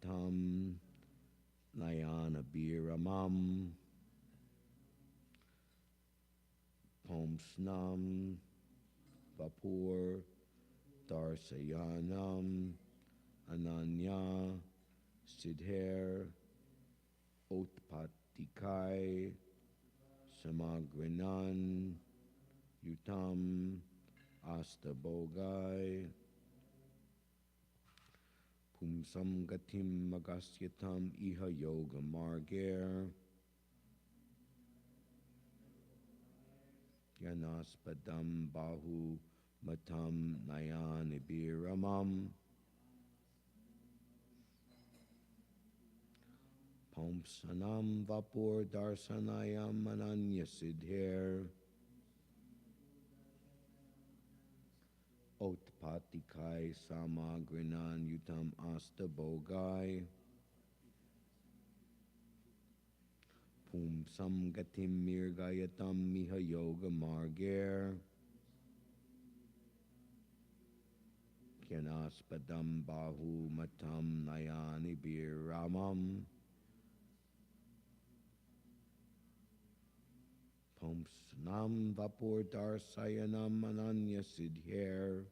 Matam Nayana Biramam Pomsnam Vapur Darsayanam Ananya Siddher Otpatikai Samagrinan Yutam Astabogai Pumsam Gatim Magasyatam Iha Yoga Marger Yanaspadam Bahu Matam Nayanibiramam Pomsanam Vapur Darsanayam Ananya Siddher Otpatikai Samagrinan Yutam Astabogai Pumsam Gatim Mirgayatam Miha Yoga Marger Kyanaspadam Bahu Matam Nayani Biramam Pomsnam Vapur Darsayanam Ananya Siddher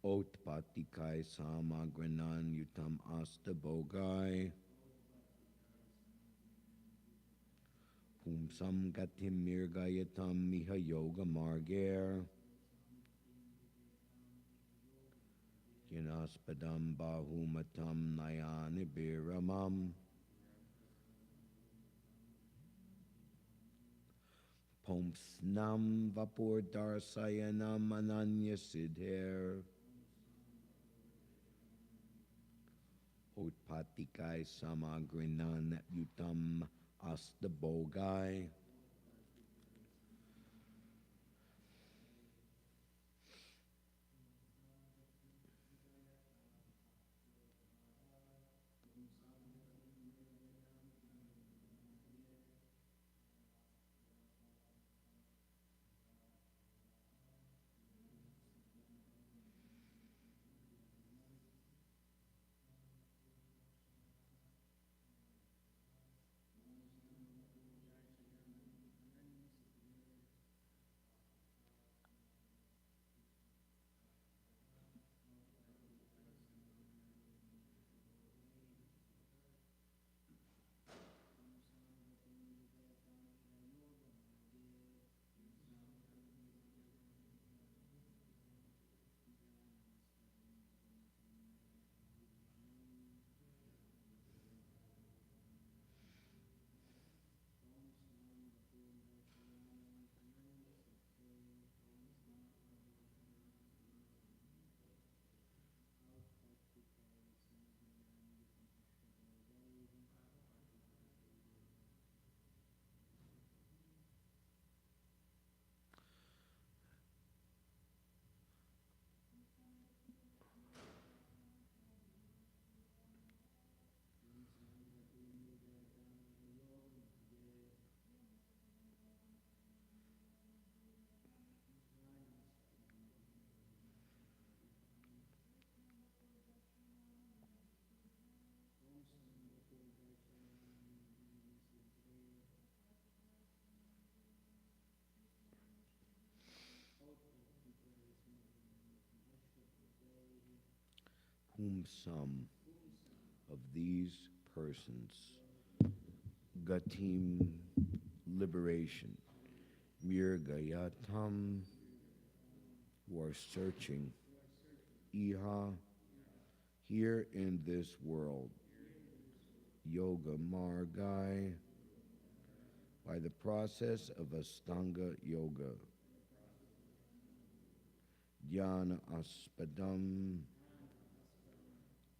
Otpatikai Samagrinan Yutam Astabogai Pumsam Gatim Mirgayatam Miha Yoga Marger Yanaspadam Bahu Matam Nayani Biramam Pomsnam Vapur Darsayanam Ananya Siddher Otpatikai Samagrinan Yutam Astabogai whom some of these persons, Gatim, liberation, Mirgayatam, who are searching, Iha, here in this world, Yoga Margai, by the process of Astanga Yoga, Dhyana Aspadam,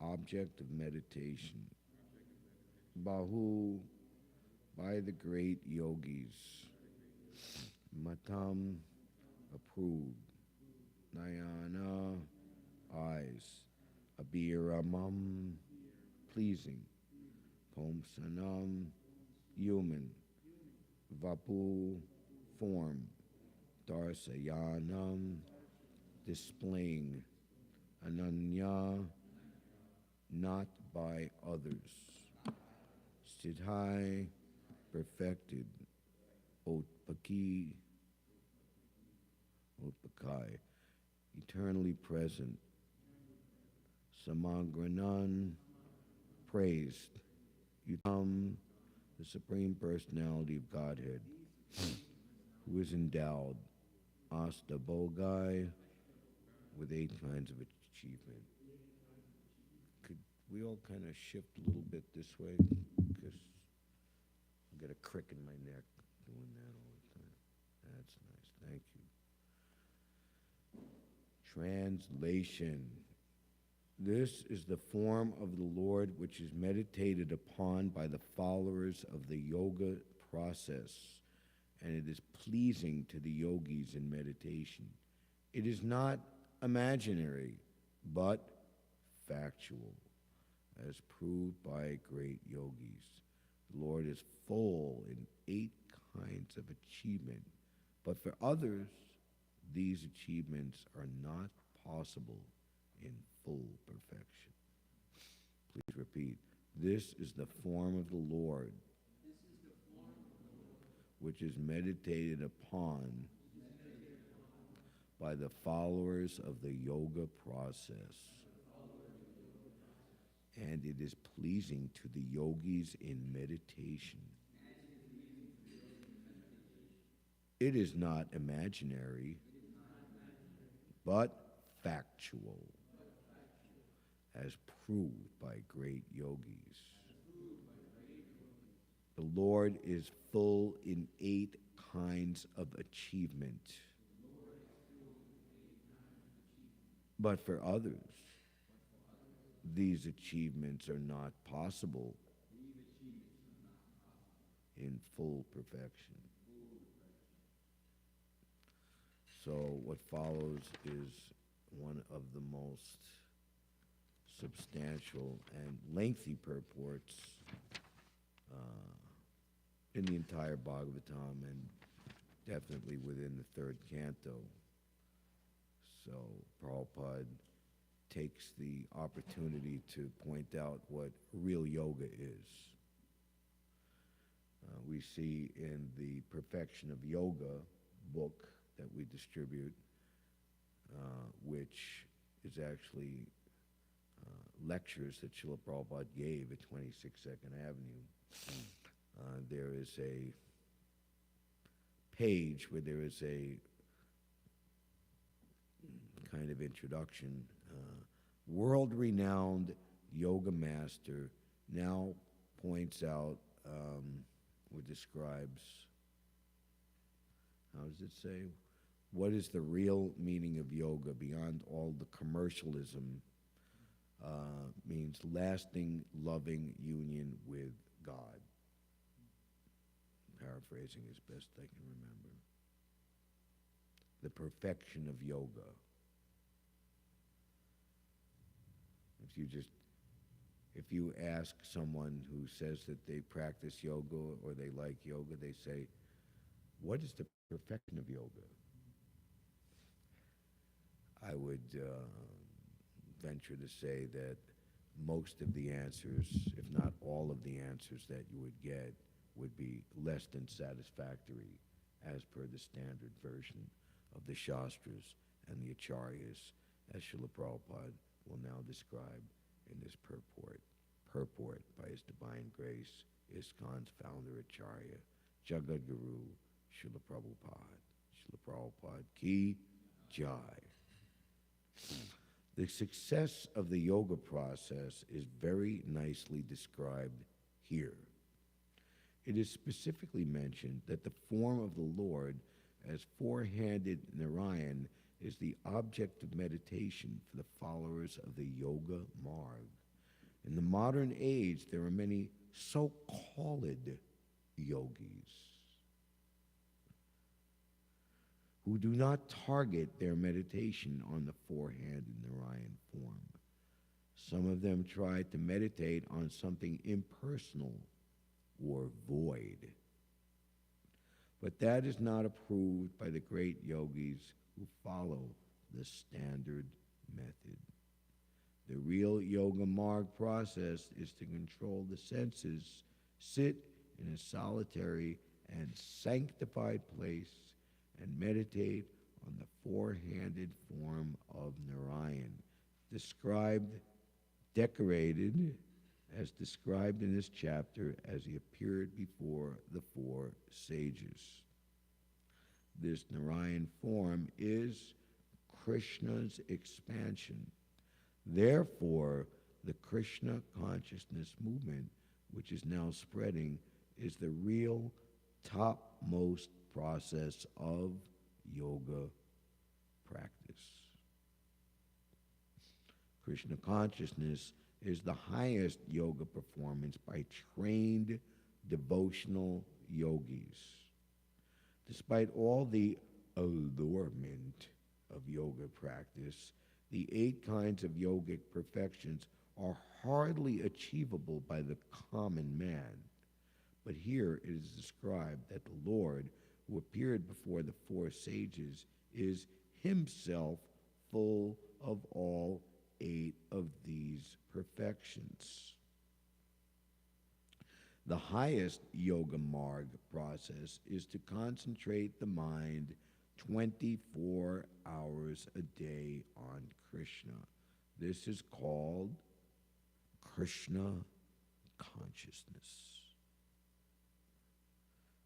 object of meditation, Bahu, by the great yogis, Matam, approved, Nayana, eyes, Abhiramam, pleasing, Pomsanam, human, Vapu, form, Darsayanam, displaying, Ananya, not by others. Siddhai, perfected. Otpaki, Otpakai, eternally present. Samagranan, praised. Utam, the Supreme Personality of Godhead, who is endowed, Astabhogai, with 8 kinds of achievement. Could we all kind of shift a little bit this way? Because I got a crick in my neck doing that all the time. That's nice, thank you. Translation. This is the form of the Lord which is meditated upon by the followers of the yoga process, and it is pleasing to the yogis in meditation. It is not imaginary, but factual, as proved by great yogis. The Lord is full in 8 kinds of achievement, but for others, these achievements are not possible in full perfection. Please repeat. This is the form of the Lord, which is meditated upon by the followers of the yoga process, and it is pleasing to the yogis in meditation. It is not imaginary, but factual, as proved by great yogis. The Lord is full in 8 kinds of achievement, but for others, these achievements are not possible in full perfection. So what follows is one of the most substantial and lengthy purports in the entire Bhagavatam, and definitely within the 3rd canto. So Prabhupada takes the opportunity to point out what real yoga is. We see in the Perfection of Yoga book that we distribute, which is actually lectures that Srila Prabhupada gave at 26 Second Avenue. There is a page where there is a kind of introduction. World-renowned yoga master now points out or describes, how does it say? What is the real meaning of yoga beyond all the commercialism? Means lasting, loving union with God. Paraphrasing as best I can remember. The perfection of yoga. If you ask someone who says that they practice yoga or they like yoga, they say, what is the perfection of yoga? I would venture to say that most of the answers, if not all of the answers that you would get, would be less than satisfactory as per the standard version of the Shastras and the Acharyas, as Srila Prabhupada will now describe in this purport by His Divine Grace, ISKCON's founder Acharya, Jagat Guru, Srila Prabhupada. Srila Prabhupada ki jai. The success of the yoga process is very nicely described here. It is specifically mentioned that the form of the Lord as 4-handed Narayan is the object of meditation for the followers of the yoga marg. In the modern age, there are many so-called yogis who do not target their meditation on the 4-handed Narayan form. Some of them try to meditate on something impersonal or void. But that is not approved by the great yogis who follow the standard method. The real yoga marg process is to control the senses, sit in a solitary and sanctified place, and meditate on the four-handed form of Narayan, decorated as described in this chapter as he appeared before the four sages. This Narayan form is Krishna's expansion. Therefore, the Krishna Consciousness movement, which is now spreading, is the real topmost process of yoga practice. Krishna Consciousness is the highest yoga performance by trained devotional yogis. Despite all the allurement of yoga practice, the 8 kinds of yogic perfections are hardly achievable by the common man. But here it is described that the Lord, who appeared before the 4 sages, is himself full of all 8 of these perfections. The highest yoga marg process is to concentrate the mind 24 hours a day on Krishna. This is called Krishna Consciousness.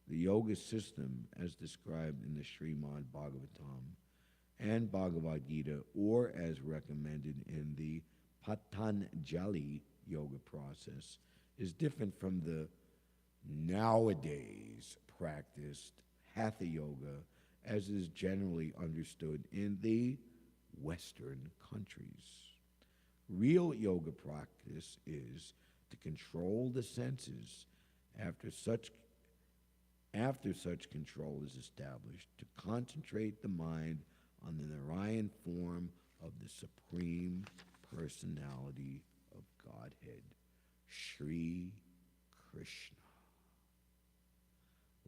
The yoga system, as described in the Śrimad Bhāgavatam and Bhagavad Gita, or as recommended in the Patanjali yoga process, is different from the nowadays practiced Hatha yoga as is generally understood in the Western countries. Real yoga practice is to control the senses. After such control is established, to concentrate the mind on the Narayan form of the Supreme Personality of Godhead, Shri Krishna.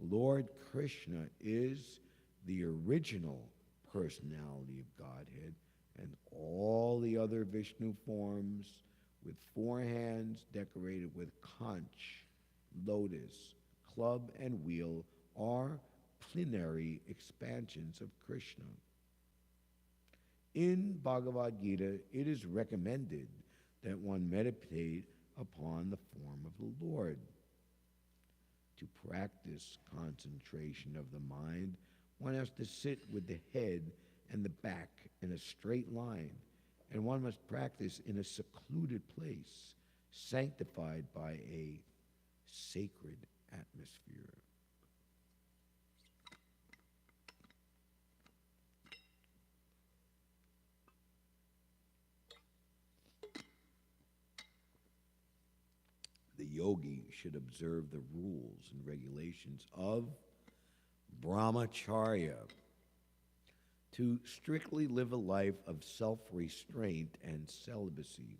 Lord Krishna is the original personality of Godhead, and all the other Vishnu forms with 4 hands decorated with conch, lotus, club, and wheel are plenary expansions of Krishna. In Bhagavad Gita, it is recommended that one meditate upon the form of the Lord. To practice concentration of the mind, one has to sit with the head and the back in a straight line, and one must practice in a secluded place, sanctified by a sacred atmosphere. The yogi should observe the rules and regulations of brahmacharya to strictly live a life of self-restraint and celibacy.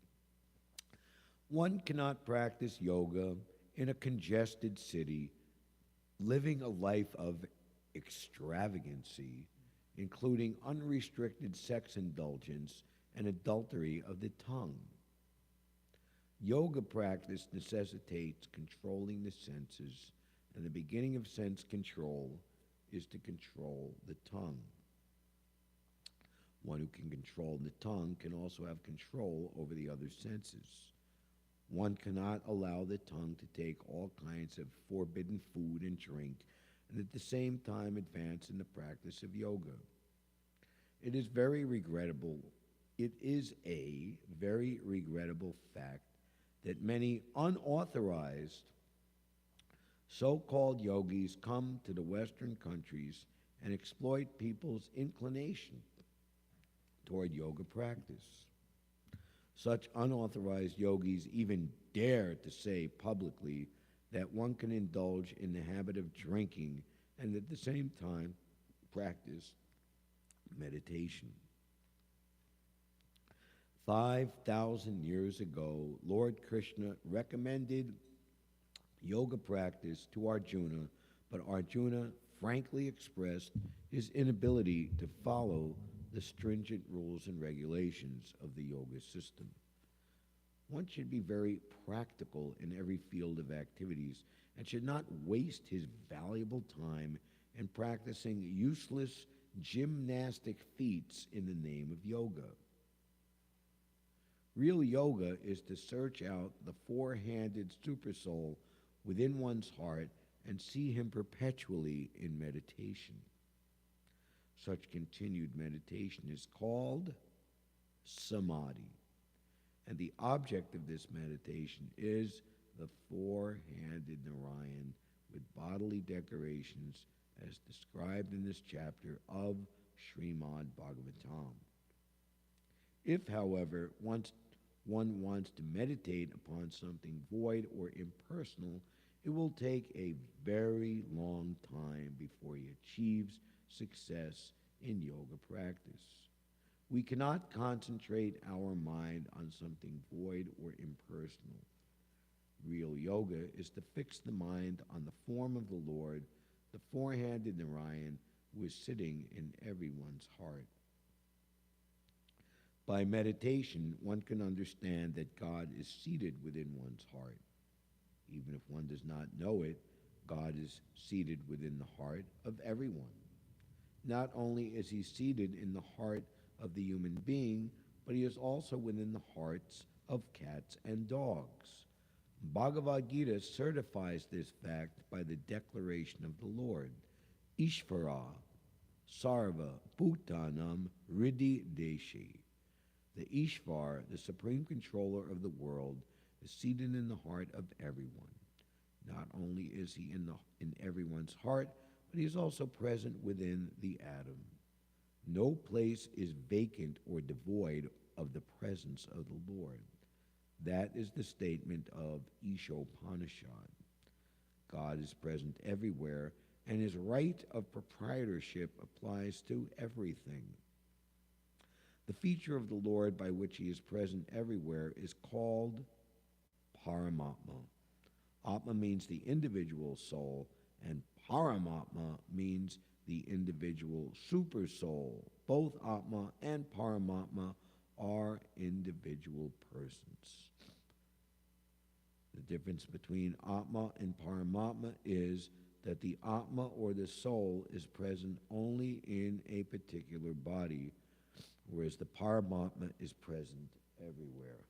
One cannot practice yoga in a congested city, living a life of extravagancy, including unrestricted sex indulgence and adultery of the tongue. Yoga practice necessitates controlling the senses, and the beginning of sense control is to control the tongue. One who can control the tongue can also have control over the other senses. One cannot allow the tongue to take all kinds of forbidden food and drink, and at the same time advance in the practice of yoga. It is a very regrettable fact that many unauthorized so-called yogis come to the Western countries and exploit people's inclination toward yoga practice. Such unauthorized yogis even dare to say publicly that one can indulge in the habit of drinking and at the same time practice meditation. 5,000 years ago, Lord Krishna recommended yoga practice to Arjuna, but Arjuna frankly expressed his inability to follow the stringent rules and regulations of the yoga system. one should be very practical in every field of activities and should not waste his valuable time in practicing useless gymnastic feats in the name of yoga. Real yoga is to search out the four-handed supersoul within one's heart and see him perpetually in meditation. Such continued meditation is called samadhi, and the object of this meditation is the four-handed Narayan with bodily decorations as described in this chapter of Śrimad Bhāgavatam. If, however, one wants to meditate upon something void or impersonal, it will take a very long time before he achieves success in yoga practice. We cannot concentrate our mind on something void or impersonal. Real yoga is to fix the mind on the form of the Lord, the four-handed Narayan, who is sitting in everyone's heart. By meditation, one can understand that God is seated within one's heart. Even if one does not know it, God is seated within the heart of everyone. Not only is he seated in the heart of the human being, but he is also within the hearts of cats and dogs. Bhagavad Gita certifies this fact by the declaration of the Lord, Ishvara Sarva Bhutanam Riddhi Deshi. The Ishvar, the supreme controller of the world, is seated in the heart of everyone. Not only is he in everyone's heart, but he is also present within the atom. No place is vacant or devoid of the presence of the Lord. That is the statement of Ishopanishad. God is present everywhere, and his right of proprietorship applies to everything. The feature of the Lord by which he is present everywhere is called Paramatma. Atma means the individual soul, and Paramatma means the individual super soul. Both Atma and Paramatma are individual persons. The difference between Atma and Paramatma is that the Atma or the soul is present only in a particular body, whereas the Paramatma is present everywhere.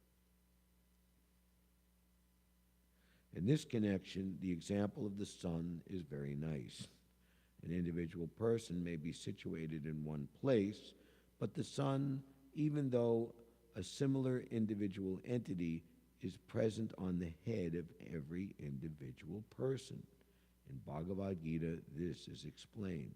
In this connection, the example of the sun is very nice. An individual person may be situated in one place, but the sun, even though a similar individual entity, is present on the head of every individual person. In Bhagavad Gita, this is explained.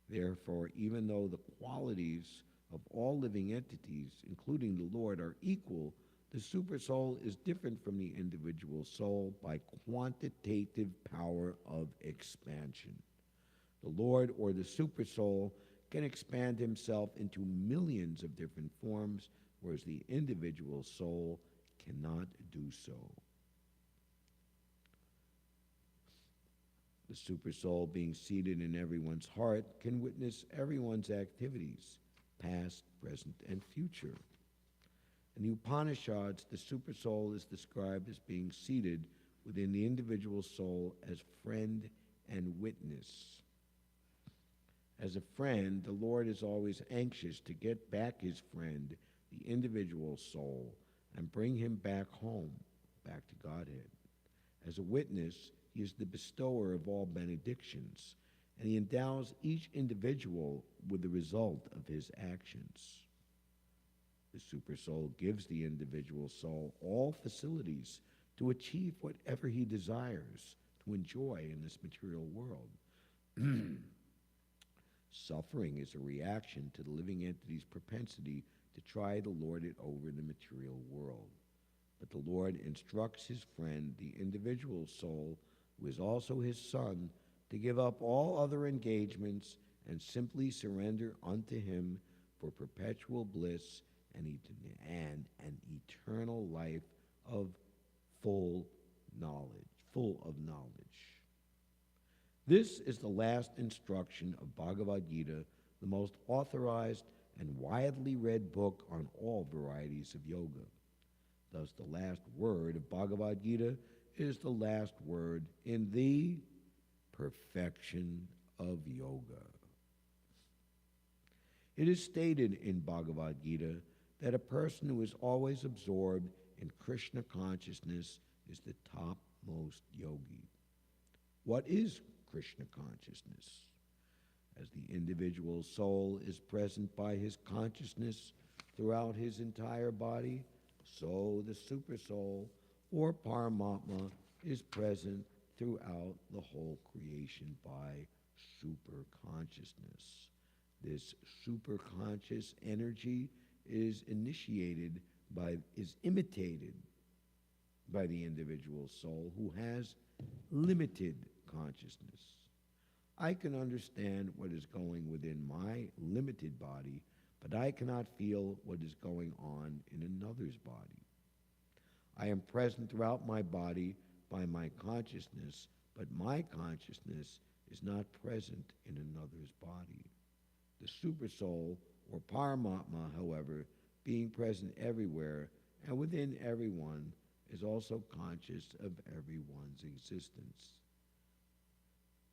Therefore, even though the qualities of all living entities, including the Lord, are equal, the supersoul is different from the individual soul by quantitative power of expansion. The Lord, or the supersoul, can expand himself into millions of different forms, whereas the individual soul cannot do so. The supersoul, being seated in everyone's heart, can witness everyone's activities, past, present, and future. In the Upanishads, the supersoul is described as being seated within the individual soul as friend and witness. As a friend, the Lord is always anxious to get back his friend, the individual soul, and bring him back home, back to Godhead. As a witness, he is the bestower of all benedictions, and he endows each individual with the result of his actions. The supersoul gives the individual soul all facilities to achieve whatever he desires to enjoy in this material world. Suffering is a reaction to the living entity's propensity to try to lord it over the material world. But the Lord instructs his friend, the individual soul, who is also his son, to give up all other engagements and simply surrender unto him for perpetual bliss and an eternal life of full of knowledge. This is the last instruction of Bhagavad Gita, the most authorized and widely read book on all varieties of yoga. Thus, the last word of Bhagavad Gita is the last word in the perfection of yoga. It is stated in Bhagavad Gita that a person who is always absorbed in Krishna consciousness is the topmost yogi. What is Krishna consciousness? As the individual soul is present by his consciousness throughout his entire body, so the supersoul or Paramatma is present throughout the whole creation by superconsciousness. This superconscious energy is imitated by the individual soul who has limited consciousness. I can understand what is going within my limited body, but I cannot feel what is going on in another's body. I am present throughout my body by my consciousness, but my consciousness is not present in another's body. The Supersoul, or Paramatma, however, being present everywhere and within everyone, is also conscious of everyone's existence.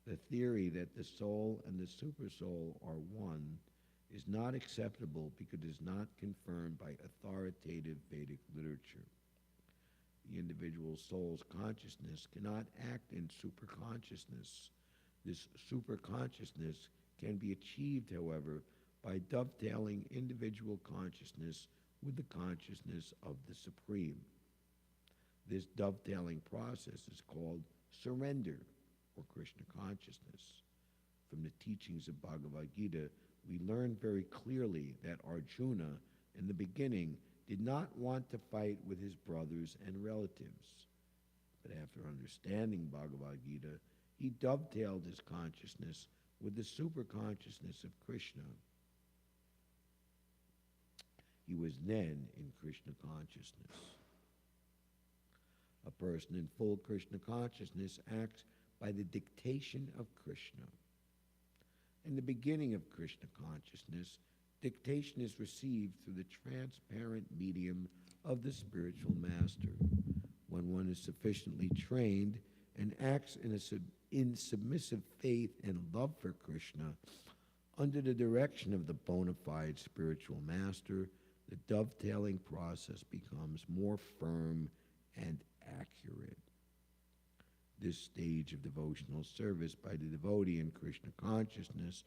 The theory that the soul and the Supersoul are one is not acceptable because it is not confirmed by authoritative Vedic literature. The individual soul's consciousness cannot act in superconsciousness. This superconsciousness can be achieved, however, by dovetailing individual consciousness with the consciousness of the Supreme. This dovetailing process is called surrender, or Krishna consciousness. From the teachings of Bhagavad Gita, we learn very clearly that Arjuna, in the beginning, did not want to fight with his brothers and relatives. But after understanding Bhagavad Gita, he dovetailed his consciousness with the superconsciousness of Krishna. He was then in Krishna consciousness. A person in full Krishna consciousness acts by the dictation of Krishna. In the beginning of Krishna consciousness, dictation is received through the transparent medium of the spiritual master. When one is sufficiently trained and acts in submissive faith and love for Krishna, under the direction of the bona fide spiritual master, the dovetailing process becomes more firm and accurate. This stage of devotional service by the devotee in Krishna consciousness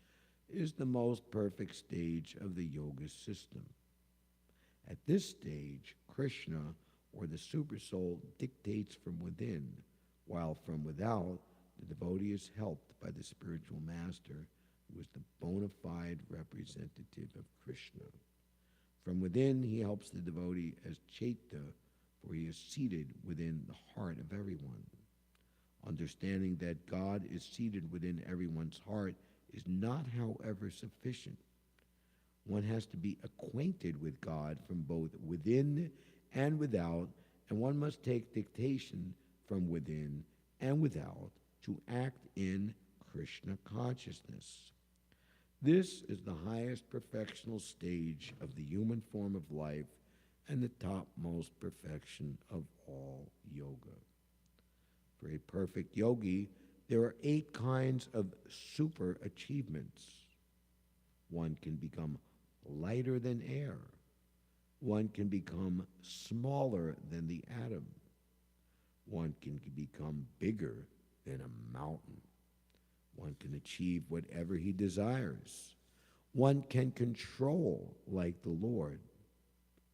is the most perfect stage of the yoga system. At this stage, Krishna, or the Supersoul, dictates from within, while from without, the devotee is helped by the spiritual master, who is the bona fide representative of Krishna. From within, he helps the devotee as Chaita, for he is seated within the heart of everyone. Understanding that God is seated within everyone's heart is not, however, sufficient. One has to be acquainted with God from both within and without, and one must take dictation from within and without to act in Krishna consciousness. This is the highest perfectional stage of the human form of life and the topmost perfection of all yoga. For a perfect yogi, there are 8 kinds of super achievements. One can become lighter than air. One can become smaller than the atom. One can become bigger than a mountain. One can achieve whatever he desires. One can control like the Lord,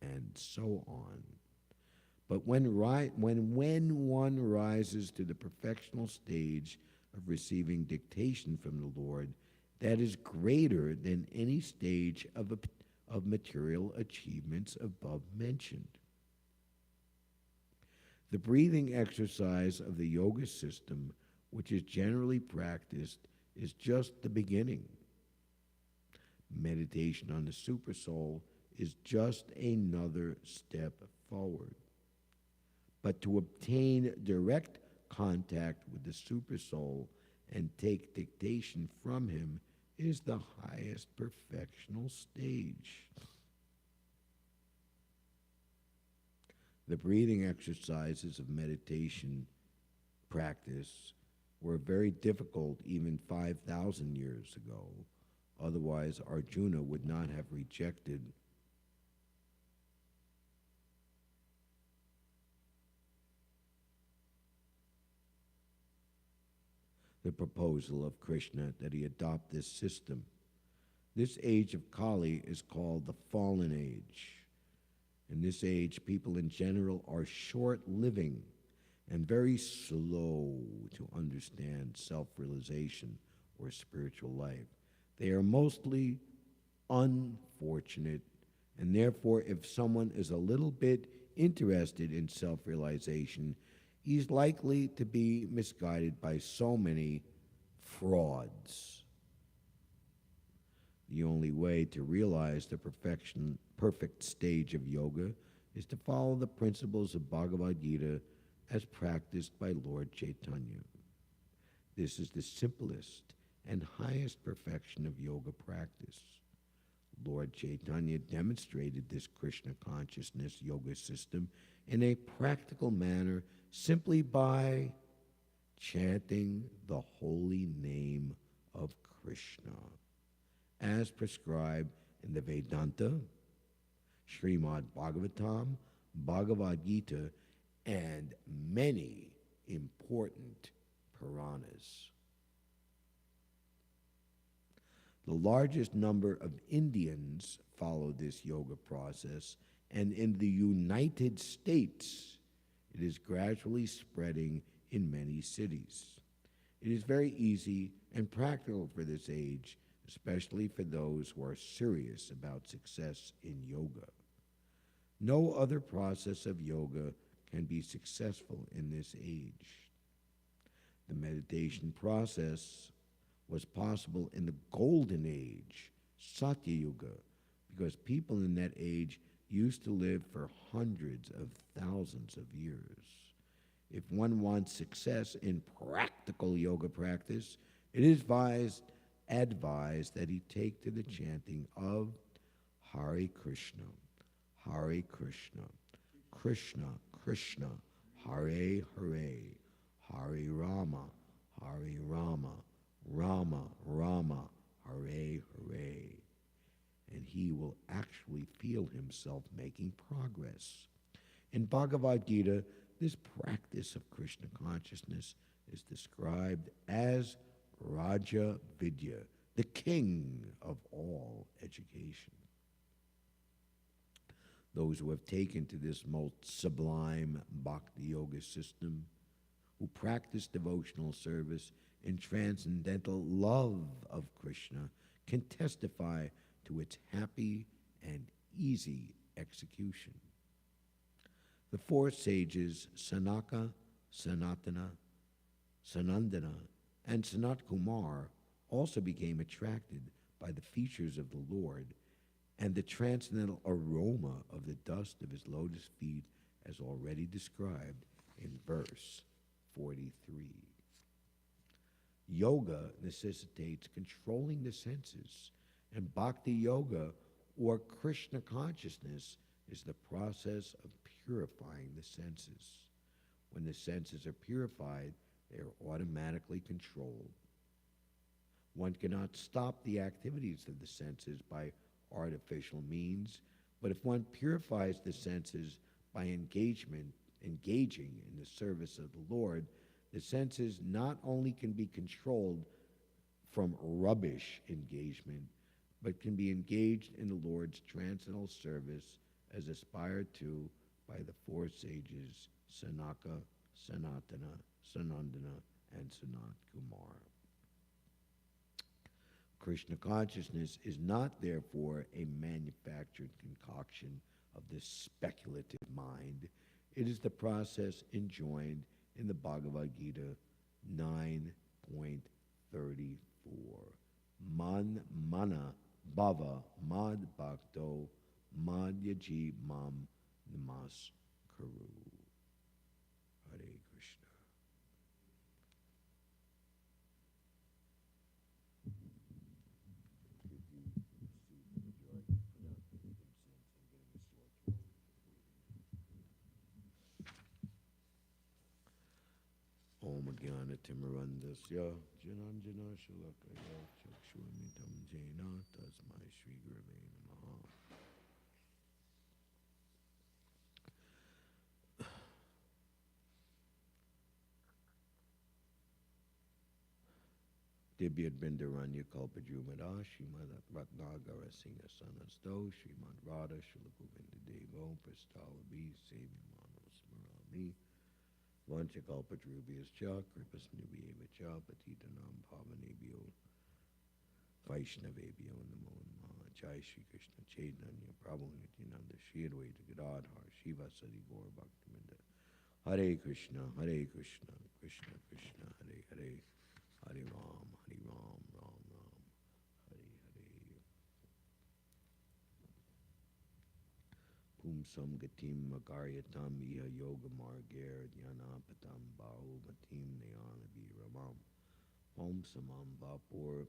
and so on. But when one rises to the perfectional stage of receiving dictation from the Lord, that is greater than any stage of material achievements above mentioned. The breathing exercise of the yoga system, which is generally practiced, is just the beginning. Meditation on the Supersoul is just another step forward. But to obtain direct contact with the Supersoul and take dictation from him is the highest perfectional stage. The breathing exercises of meditation practice were very difficult even 5,000 years ago. Otherwise, Arjuna would not have rejected the proposal of Krishna that he adopt this system. This age of Kali is called the fallen age. In this age, people in general are short-living and very slow to understand self-realization or spiritual life. They are mostly unfortunate, and therefore, if someone is a little bit interested in self-realization, he's likely to be misguided by so many frauds. The only way to realize the perfect stage of yoga is to follow the principles of Bhagavad Gita as practiced by Lord Chaitanya. This is the simplest and highest perfection of yoga practice. Lord Chaitanya demonstrated this Krishna consciousness yoga system in a practical manner simply by chanting the holy name of Krishna, as prescribed in the Vedanta, Śrimad Bhāgavatam, Bhagavad Gita, and many important Puranas. The largest number of Indians follow this yoga process, and in the United States, it is gradually spreading in many cities. It is very easy and practical for this age, especially for those who are serious about success in yoga. No other process of yoga can be successful in this age. The meditation process was possible in the golden age, Satya Yuga, because people in that age used to live for hundreds of thousands of years. If one wants success in practical yoga practice, it is advised that he take to the chanting of Hare Krishna, Hare Krishna, Krishna Krishna, Hare Hare, Hare Rama, Hare Rama, Rama Rama, Hare Hare. And he will actually feel himself making progress. In Bhagavad Gita, this practice of Krishna consciousness is described as Raja Vidya, the king of all education. Those who have taken to this most sublime bhakti yoga system, who practice devotional service in transcendental love of Krishna, can testify to its happy and easy execution. The four sages, Sanaka, Sanatana, Sanandana, and Sanat Kumar, also became attracted by the features of the Lord and the transcendental aroma of the dust of his lotus feet, as already described in verse 43. Yoga necessitates controlling the senses, and Bhakti Yoga, or Krishna consciousness, is the process of purifying the senses. When the senses are purified, they are automatically controlled. One cannot stop the activities of the senses by artificial means, but if one purifies the senses by engaging in the service of the Lord, the senses not only can be controlled from rubbish engagement, but can be engaged in the Lord's transcendental service as aspired to by the four sages, Sanaka, Sanatana, Sanandana, and Sanat Kumar. Krishna consciousness is not, therefore, a manufactured concoction of the speculative mind. It is the process enjoined in the Bhagavad Gita 9.34. Man mana bhava mad bhakto mad yaji mam namas karu. Hare Krishna. Jnanatimurandasya Jananjana Shalakaya Chakshurmitam Jena Tasmai Shri Gurave Namaha. Dibyad Bindaranya Kalpajumada Shrimad Ratnagara Singha Sanasto Shrimad Radha Shulagovinda Devo Prastalabi Sevimano Smarami Vanchakalpadruvyas Cha Kripasnuvyeva Cha Patitanam Pavanebhyo Vaishnavebhyo Namo Namaha. Jai Shri Krishna Chaitanya Prabhu Nityananda Shri Advaita Gadadhar Shiva Sadi Gaur Bhaktivinoda. Hare Krishna Krishna Krishna Hare Hare Hare Ram Ram Ram Hare Hare. Pumsam Gatim Magaryatam Iha Yoga Marger Dhyanapatam Bahu Matim Nayanavi Ramam Om Samam Vapur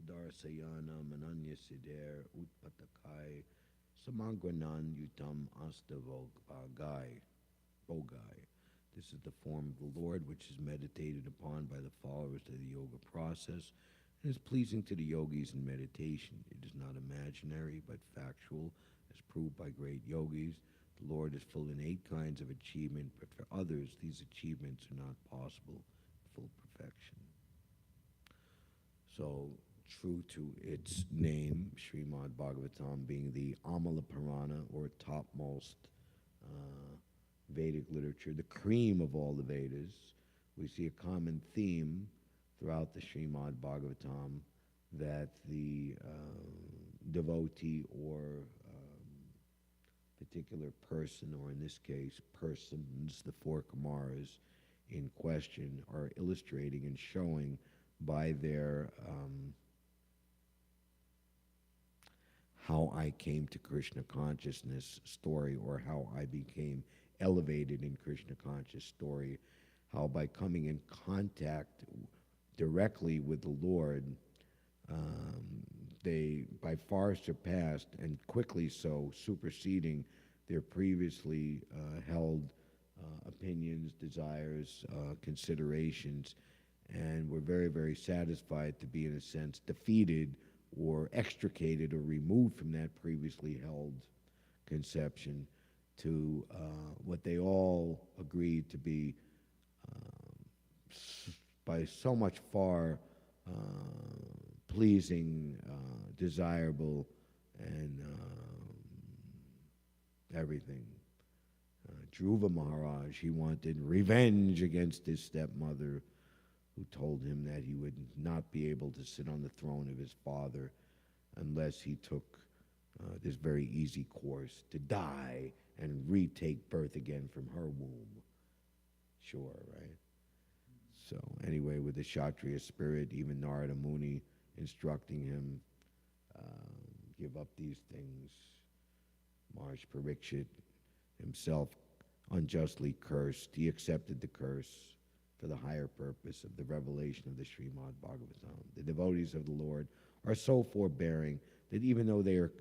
Darsayana Mananya Siddher Utpatakai Samagwanan Yutam Astavog Bhagai Bogai. This is the form of the Lord which is meditated upon by the followers of the yoga process and is pleasing to the yogis in meditation. It is not imaginary but factual, as proved by great yogis. The Lord is full in 8 kinds of achievement, but for others these achievements are not possible, full perfection. So, true to its name, Śrimad Bhāgavatam being the Amala Purana, or topmost Vedic literature, the cream of all the Vedas, we see a common theme throughout the Śrimad Bhāgavatam that the devotee or particular person, or in this case persons, the 4 Kumaras in question, are illustrating and showing by their how I came to Krishna consciousness story, or how I became elevated in Krishna conscious story, how by coming in contact directly with the Lord, they by far surpassed, and quickly so, superseding their previously held opinions, desires, considerations, and were very, very satisfied to be, in a sense, defeated or extricated or removed from that previously held conception to what they all agreed to be by so much far pleasing, desirable, and everything. Dhruva Maharaj, he wanted revenge against his stepmother, who told him that he would not be able to sit on the throne of his father unless he took this very easy course to die and retake birth again from her womb. Sure, right? So anyway, with the Kshatriya spirit, even Narada Muni instructing him, give up these things. Maharaj Parikshit himself unjustly cursed. He accepted the curse for the higher purpose of the revelation of the Śrimad Bhāgavatam. The devotees of the Lord are so forbearing that even though they are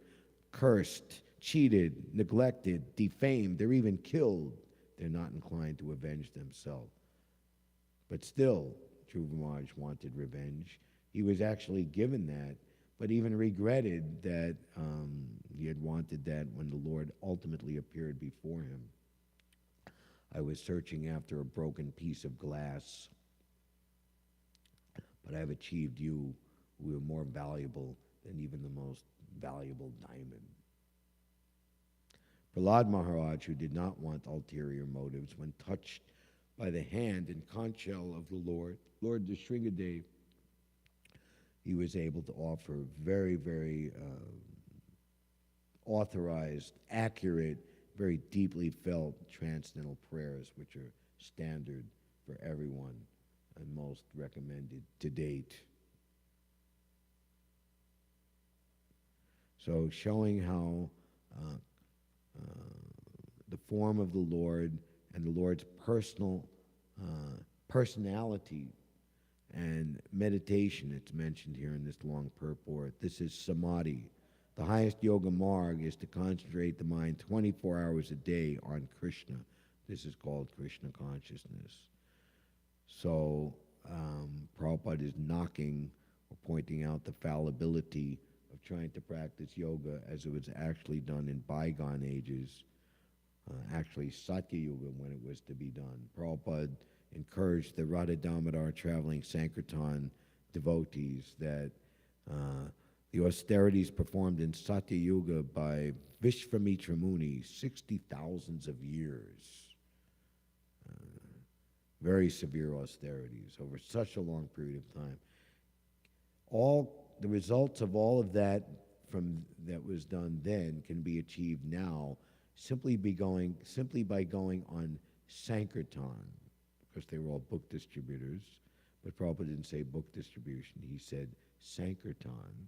cursed, cheated, neglected, defamed, they're even killed, they're not inclined to avenge themselves. But still, Dhruva Maharaj wanted revenge. He was actually given that, but even regretted that he had wanted that when the Lord ultimately appeared before him. I was searching after a broken piece of glass, but I have achieved you who are more valuable than even the most valuable diamond. Prahlad Maharaj, who did not want ulterior motives, when touched by the hand and conch shell of the Lord Nrsimhadev, he was able to offer very, very authorized, accurate, very deeply felt transcendental prayers, which are standard for everyone and most recommended to date. So showing how the form of the Lord and the Lord's personality and meditation, it's mentioned here in this long purport. This is samadhi. The highest yoga marg is to concentrate the mind 24 hours a day on Krishna. This is called Krishna consciousness. So Prabhupada is knocking or pointing out the fallibility of trying to practice yoga as it was actually done in bygone ages, actually Satya Yuga when it was to be done. Prabhupada encouraged the Radha Damodar traveling Sankirtan devotees that the austerities performed in Satya Yuga by Vishvamitra Muni, 60,000 of years, very severe austerities over such a long period of time. All the results of all of that that was done then can be achieved now simply by going on Sankirtan, because they were all book distributors, but Prabhupada didn't say book distribution, he said Sankirtan.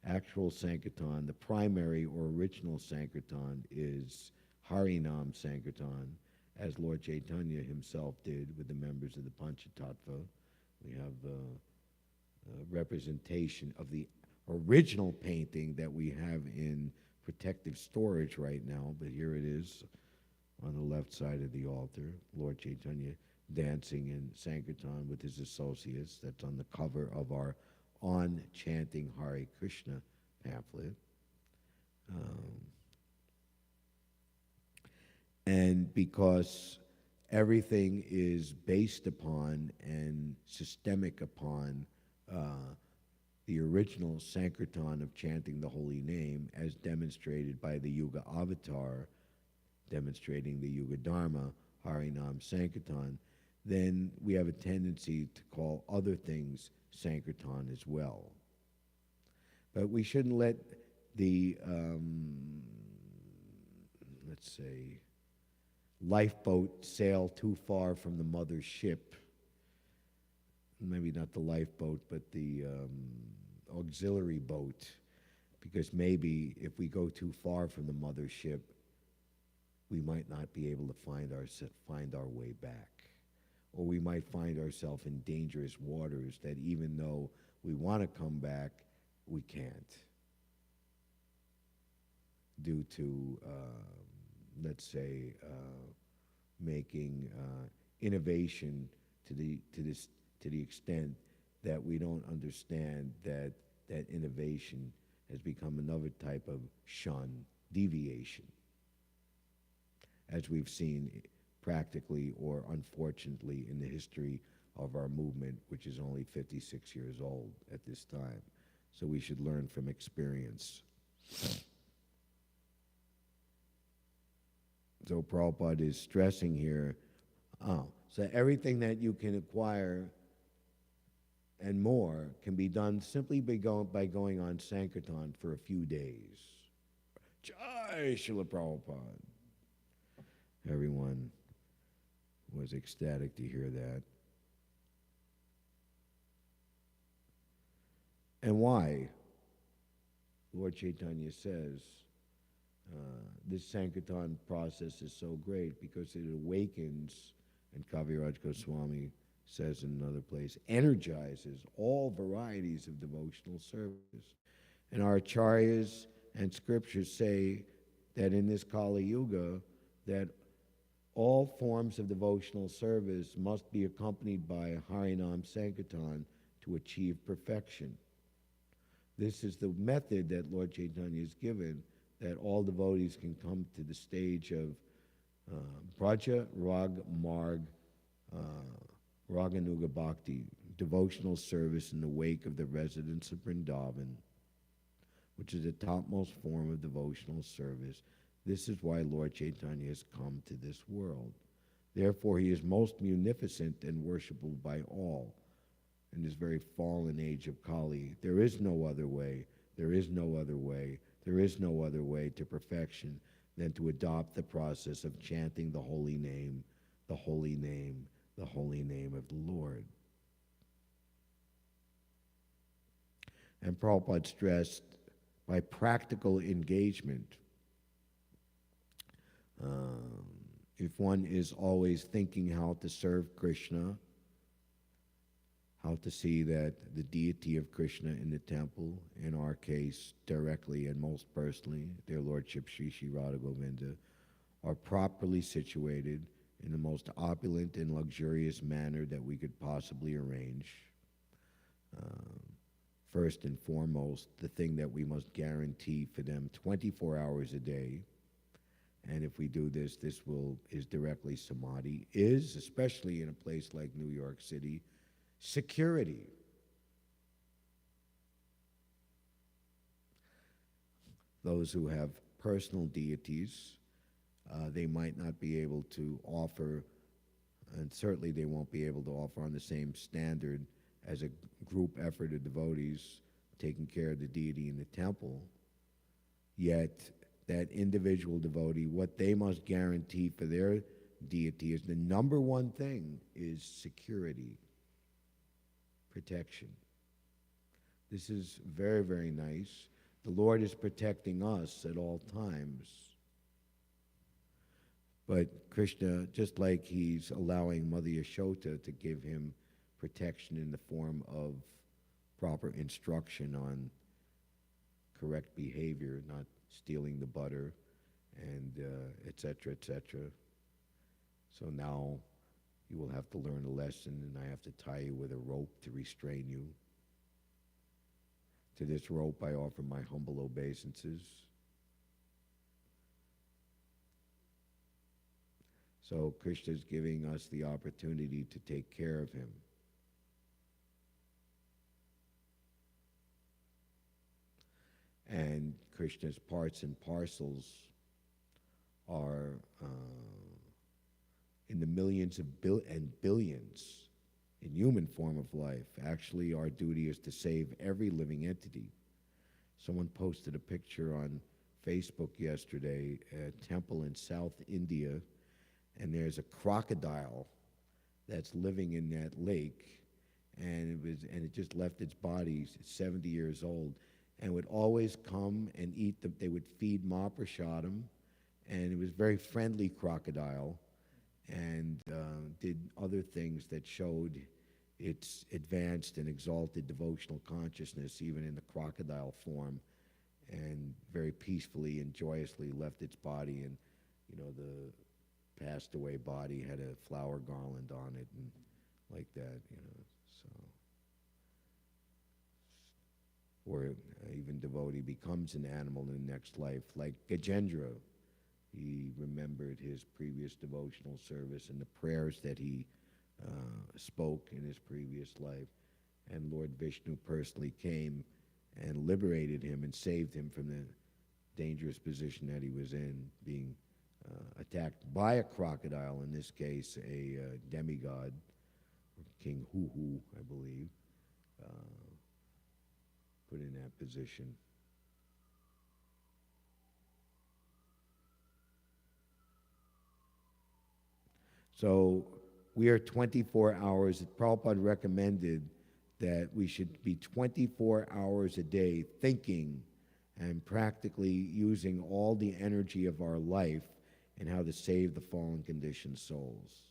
Actual Sankirtan, the primary or original Sankirtan is Harinam Sankirtan, as Lord Chaitanya himself did with the members of the Panchatattva. We have a representation of the original painting that we have in protective storage right now, but here it is on the left side of the altar, Lord Chaitanya dancing in Sankirtan with his associates. That's on the cover of our On Chanting Hare Krishna pamphlet. And because everything is based upon and systemic upon the original Sankirtan of chanting the holy name as demonstrated by the Yuga Avatar, demonstrating the Yuga Dharma, Harinam Sankirtan, then we have a tendency to call other things Sankirtan as well. But we shouldn't let the, let's say, lifeboat sail too far from the mother ship. Maybe not the lifeboat, but the auxiliary boat, because maybe if we go too far from the mother ship, we might not be able to find our way back. Or we might find ourselves in dangerous waters that even though we want to come back, we can't, due to, let's say, making innovation to the extent that we don't understand that innovation has become another type of shun, deviation, as we've seen practically or unfortunately in the history of our movement, which is only 56 years old at this time. So we should learn from experience. So Prabhupada is stressing here, so everything that you can acquire and more can be done simply by going on Sankirtan for a few days. Jai Srila Prabhupada. Everyone was ecstatic to hear that. And why? Lord Chaitanya says this Sankirtan process is so great because it awakens, and Kaviraj Goswami says in another place, energizes all varieties of devotional service. And our acharyas and scriptures say that in this Kali Yuga, that all forms of devotional service must be accompanied by Harinam Sankirtan to achieve perfection. This is the method that Lord Chaitanya has given, that all devotees can come to the stage of Braja, Rag, Marg, Raganuga Bhakti, devotional service in the wake of the residents of Vrindavan, which is the topmost form of devotional service. This is why Lord Chaitanya has come to this world. Therefore, he is most munificent and worshipable by all in this very fallen age of Kali. There is no other way. There is no other way. There is no other way to perfection than to adopt the process of chanting the holy name, the holy name, the holy name of the Lord. And Prabhupada stressed by practical engagement. If one is always thinking how to serve Krishna, how to see that the deity of Krishna in the temple, in our case, directly and most personally, their Lordship Sri Sri Radha Govinda, are properly situated in the most opulent and luxurious manner that we could possibly arrange. First and foremost, the thing that we must guarantee for them 24 hours a day, and if we do this, is directly samadhi, is, especially in a place like New York City, security. Those who have personal deities, they might not be able to offer, and certainly they won't be able to offer on the same standard as a group effort of devotees taking care of the deity in the temple. Yet that individual devotee, what they must guarantee for their deity is the number one thing is security, protection. This is very, very nice. The Lord is protecting us at all times. But Krishna, just like he's allowing Mother Yashoda to give him protection in the form of proper instruction on correct behavior, not stealing the butter, and et cetera, et cetera. So now you will have to learn a lesson, and I have to tie you with a rope to restrain you. To this rope I offer my humble obeisances. So Krishna is giving us the opportunity to take care of him. And Krishna's parts and parcels are in the millions of and billions in human form of life. Actually, our duty is to save every living entity. Someone posted a picture on Facebook yesterday, a temple in South India, and there's a crocodile that's living in that lake, and it just left its body. It's 70 years old, and would always come and eat them. They would feed Mahaprasadam, and it was a very friendly crocodile, and did other things that showed its advanced and exalted devotional consciousness, even in the crocodile form, and very peacefully and joyously left its body, and the passed away body had a flower garland on it and like that, so. Or even devotee becomes an animal in the next life, like Gajendra. He remembered his previous devotional service and the prayers that he spoke in his previous life, and Lord Vishnu personally came and liberated him and saved him from the dangerous position that he was in, being attacked by a crocodile, in this case a demigod, King Huhu, I believe, put in that position. So we are 24 hours. Prabhupada recommended that we should be 24 hours a day thinking and practically using all the energy of our life in how to save the fallen conditioned souls.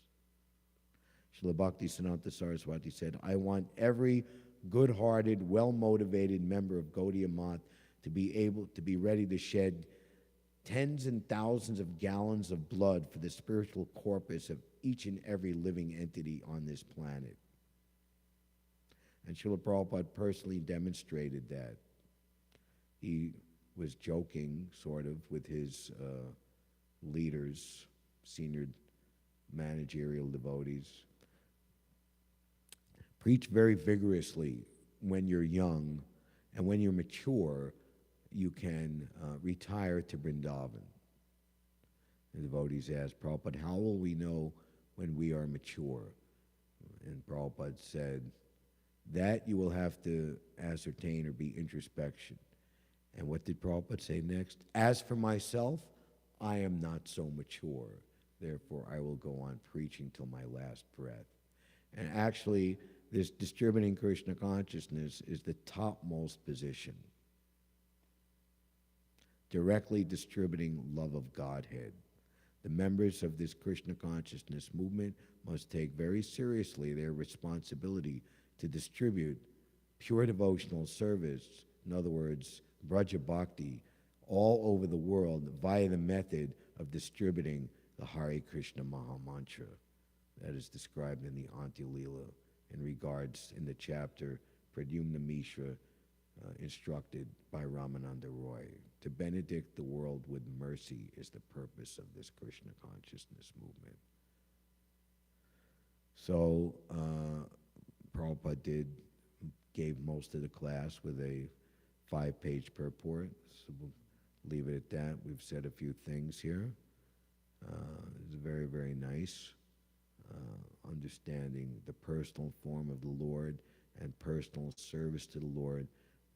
Srila Bhakti Siddhanta Saraswati said, I want every good-hearted, well-motivated member of Gaudiya Math to be able to be ready to shed tens and thousands of gallons of blood for the spiritual corpus of each and every living entity on this planet. And Srila Prabhupada personally demonstrated that. He was joking, sort of, with his leaders, senior managerial devotees. Preach very vigorously when you're young, and when you're mature, you can retire to Vrindavan. The devotees asked Prabhupada, how will we know when we are mature? And Prabhupada said, that you will have to ascertain or be introspection. And what did Prabhupada say next? As for myself, I am not so mature. Therefore, I will go on preaching till my last breath. And actually, this distributing Krishna consciousness is the topmost position. Directly distributing love of Godhead. The members of this Krishna consciousness movement must take very seriously their responsibility to distribute pure devotional service, in other words, Braja Bhakti, all over the world via the method of distributing the Hare Krishna Maha Mantra that is described in the Antya-lila in regards in the chapter Pradyumna Mishra instructed by Ramananda Roy. To benedict the world with mercy is the purpose of this Krishna consciousness movement. So Prabhupada gave most of the class with a 5-page purport. So we'll leave it at that. We've said a few things here. It's very, very nice. Understanding the personal form of the Lord and personal service to the Lord.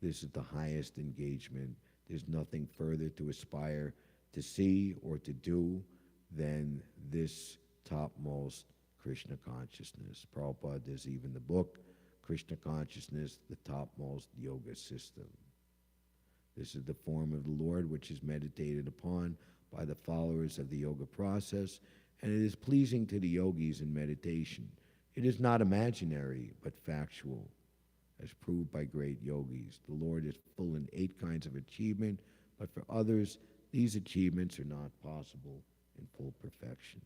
This is the highest engagement. There's nothing further to aspire to see or to do than this topmost Krishna consciousness. Prabhupada, there's even the book, Krishna Consciousness, the topmost yoga system. This is the form of the Lord which is meditated upon by the followers of the yoga process, and it is pleasing to the yogis in meditation. It is not imaginary, but factual, as proved by great yogis. The Lord is full in 8 kinds of achievement, but for others, these achievements are not possible in full perfection.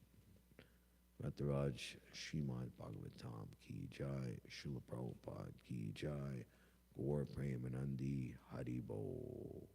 Rataraj Śrimad Bhāgavatam ki jai, Srila Prabhupada ki jai, Gaur Premanandi Hari Bol.